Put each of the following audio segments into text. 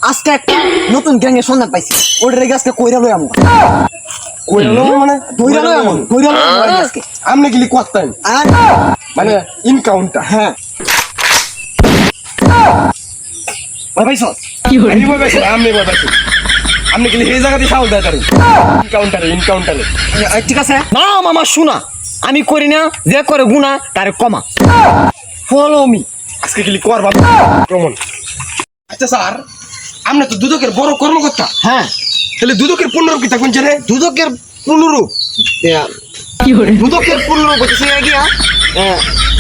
আজকে একটা নতুন গ্যাংয়ের সন্ধান পাইছি ওটার আজকে কইরা লই আমু মানে কইরা লই আমু আজকে আমনে গেলি করতেন আর মানে ইনকাউন্টার হ্যাঁ ভাই ভাই সস আমি বই পাইছি আমনে বই পাইছি আমনে গেলি এই জায়গাতে সাউল দেয় তার ইনকাউন্টারে ঠিক আছে না মামা শোনা আমি করি না যে করে গুনাহ তার কমা ফলো মি আজকে গেলি করবা প্রমাণ আচ্ছা স্যার আমনে তো দুদকের বড় কর্মকর্তা হ্যাঁ তাহলে দুদকের পূর্ণরূপ কি থাকুন জানে দুদকের পুনরূপ দুদকের পুনরূপ হচ্ছে গিয়া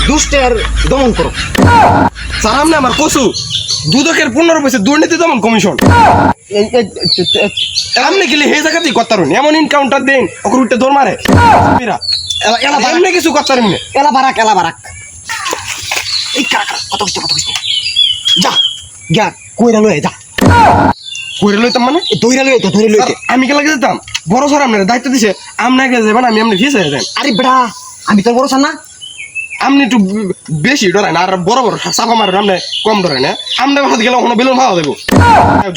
দুষ্টের দমন করো স্যার আমনে আমার কসু দুদকের পূর্ণরূপ হচ্ছে দুর্নীতি দমন কমিশন আমনে গেলি এই জায়গাতেই করতারুন এমন ইনকাউন্টার দেন ওকে উঠতে দৌড় মারে এমনি কিছু করতারুন না এলা বারাক এই কাকা কত কষ্ট যা যা কইরা লই যা কইরে লইতাম মানে দইরা লই স্যার, আমি কে লাগে যেতাম বড় স্যার আপনার দায়িত্ব দিছে আপনাকে যাবেন আমি আপনি ফিসে দেন আরে বেড়া আমি তোর বড় না আপনি একটু বেশি ডরায় না আর বড় বড় সাফা মারেন আপনি কম ডরায় না আপনার হাতে গেলে ওখানে বেলুন খাওয়া দেবো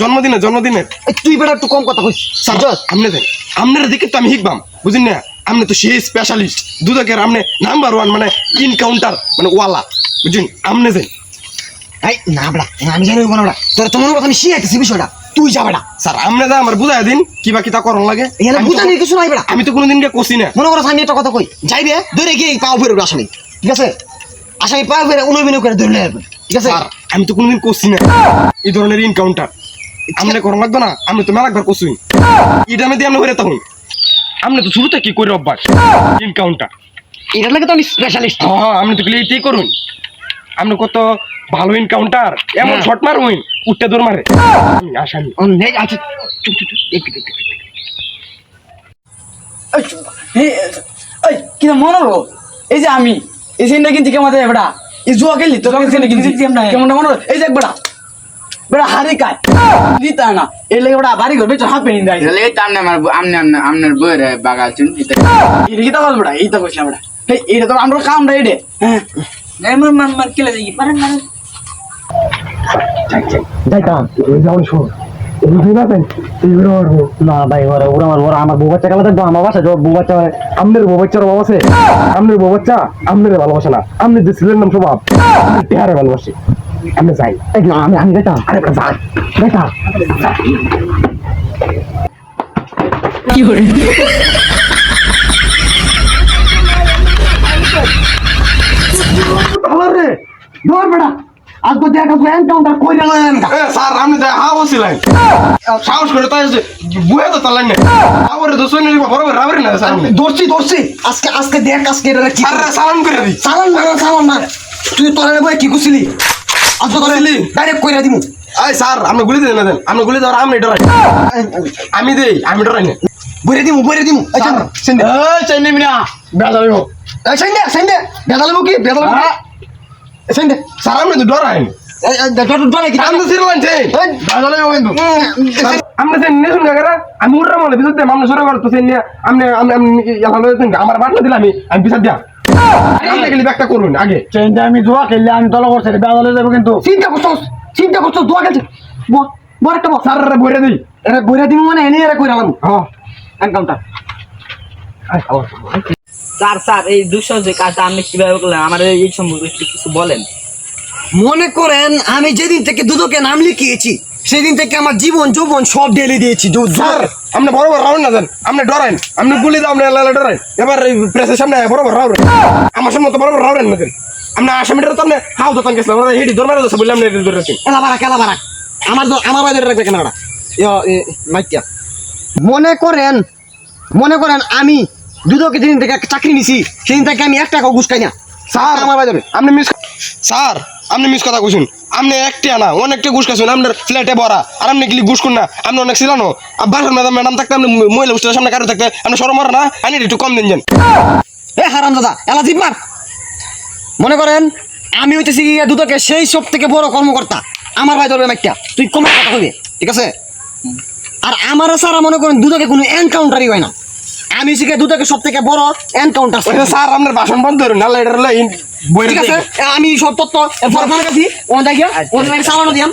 জন্মদিনে তুই বেড়া একটু কম কথা কইস স্যার আপনি দেন আপনার দিকে তো আমি শিখবাম বুঝিন না আপনি তো সেই স্পেশালিস্ট দুদকের আপনি নাম্বার 1 মানে ইনকাউন্টার মানে ওয়ালা বুঝুন আপনি দেন এই না বেড়া আমি জানি কোন বেড়া তোর তোমার কথা আমি শিখাইতেছি বিষয়টা তুই যা বেড়া স্যার আপনি যা আমার বুঝাই দিন কিবা কিতা করন লাগে এখানে বুঝানি কিছু নাই বেড়া আমি তো কোনোদিন কে কষি না মনে করো আমি একটা কথা কই যাইবে ধরে গিয়ে পাও ফেরবে আসামি ঠিক আছে আসামি পাও ফেরে উনবিন করে ধরে নেবে ঠিক আছে স্যার আমি তো কোনোদিন কষি না এই ধরনের ইনকাউন্টার আপনি করন লাগবে না আমি তো মেলা একবার কষুই এটা আমি দিয়ে আপনি হয়ে তখন আপনি তো শুরুতে কি করে অভ্যাস ইনকাউন্টার এটার লাগে তো আমি স্পেশালিস্ট হ্যাঁ আপনি তো এইটাই করুন আপনি কত ভালো ইনকাউন্টার এমন শট মারুন উঠতে দৌড় মারে আমি আসামি আচ্ছা কিনা মনে হলো এই যে আমি এই সিনটা কিনছি কেমন যায় বেড়া এই জুয়া খেললি তো সিনটা কিনছি কেমনটা মনে হলো এই যে বেড়া বেড়া হারি কাজ দিতা না এর লাগে বেড়া বাড়ি ঘর বেচা হাফ পেনি দেয় লেগে তো আপনার বইয়ের বাগাল চুন এটা কি তা বল বেড়া এই তো কইছিলাম বেড়া এইটা তো আমরা কাম রে এডে হ্যাঁ মার কেলে যাই পারেন না ভাই ওরা ওরা আমার বউ বাচ্চা খেলা দেখবো আমার বাসা বউ বাচ্চা আপনার বউ বাচ্চার অভাব আছে আপনার বউ বাচ্চা আপনার ভালোবাসে না আপনি যে ছিলেন নাম স্বভাব টেহারে ভালোবাসে আমি যাই না আমি যেতাম আরে যাই যেতাম ভালো রে ধর বেড়া আজকে দেখা এনকাউন্টার কইরা লয় আমি স্যার আপনি যাই হাও ছিলেন সাহস করে তাই বুয়ে তো তালান না আবারে তো শুনে বড় বড় রাবরে না স্যার আপনি দর্শি আজকে দেখ আজকে এটা কি স্যার সালাম করে দি সালাম না তুই তোরা বই কি কুছিলি আজকে তোরা ডাইরেক্ট কইরা দিমু আই স্যার আপনি গুলি দেন না দেন আপনি গুলি দেওয়ার আমি ডরাই আমি দেই আমি ডরাই না বইরে দিমু এই সেন্ডে এই চাইনি মিনা বেজালিও এই সেন্ডে বেদালমু কি বেদালমু সেন্ডে স্যার আপনি তো ডরাই এই ডরে কি আমি তো ছিলাম যে বেজালিও কিন্তু আমরা যে নেছুন গাগরা আমি উড়রা মনে বিশুদ্ধ আমরা সরে করতে সেন আপনি আমার বাটনা দিলাম আমি বিসাদ দিয়া আপনি গেলি ব্যাকটা করুন আগে চেঞ্জ আমি জুয়া খেললে আমি তল করছি বেড়া যাবো কিন্তু চিন্তা করছস দোয়া গেছে বড় একটা স্যার বইরে দিই এরা বইরা দিমু মানে এনে এরা কইরালাম হ্যাঁ এনকাউন্টার স্যার এই দুশো যে কাজটা আপনি কিভাবে করলেন আমার এই সম্পর্কে একটু কিছু বলেন। মনে করেন আমি যেদিন থেকে দুদকে নাম লিখিয়েছি সেদিন থেকে আমার জীবন যৌবন সব ঢেলে দিয়েছি স্যার আপনি বড় বড় রাউন্ড না দেন আপনি ডরাইন আপনি গুলি দাও আপনি ডরাইন এবার এই প্রেসের সামনে বড় বড় রাউন্ড আমার সামনে তো বড় বড় রাউন্ড না দেন আপনি আসামিটার তো আপনি হাও দোকান গেছিলাম আমরা হেডি দরবারে দোষ বললাম না ধরে রাখেন এলা বারাক আমার বাইরে রাখবে কেন মাইকিয়া মনে করেন আমি দুদকে যেদিন থেকে চাকরি নিছি সেদিন থেকে আমি 1 টাকাও ঘুষ খাই না স্যার আমার বাইরে আপনি মিস কথা কইছেন আপনি একটা না অনেকটা ঘুষ খাইছেন আপনার ফ্ল্যাটে ভরা আর আপনি কি ঘুষ কোন না আপনি অনেক ছিলানো বাসার ম্যাডাম থাকতে আপনি মহিলা হোস্টেলের সামনে কারো থাকতে আপনি সরম না আনি একটু কম দিন যান এ হারাম দাদা এলা জিম্মার মনে করেন আমি হইতেছি দুদকে সেই সব থেকে বড় কর্মকর্তা আমার ভাই ধরবে মাইকিয়া তুই কম কথা কইবে ঠিক আছে আর আমার সারা মনে করেন দুদকে কোনো এনকাউন্টারই হয় না আমি শিখে দুদকে সব থেকে বড় এনকাউন্টার স্যার আপনার ভাষণ বন্ধ ধরুন নাহলে এটা বই ঠিক আছে আমি সব তত্ত্ব কাছে ওখানে গিয়া ওখানে চালানো দিয়াম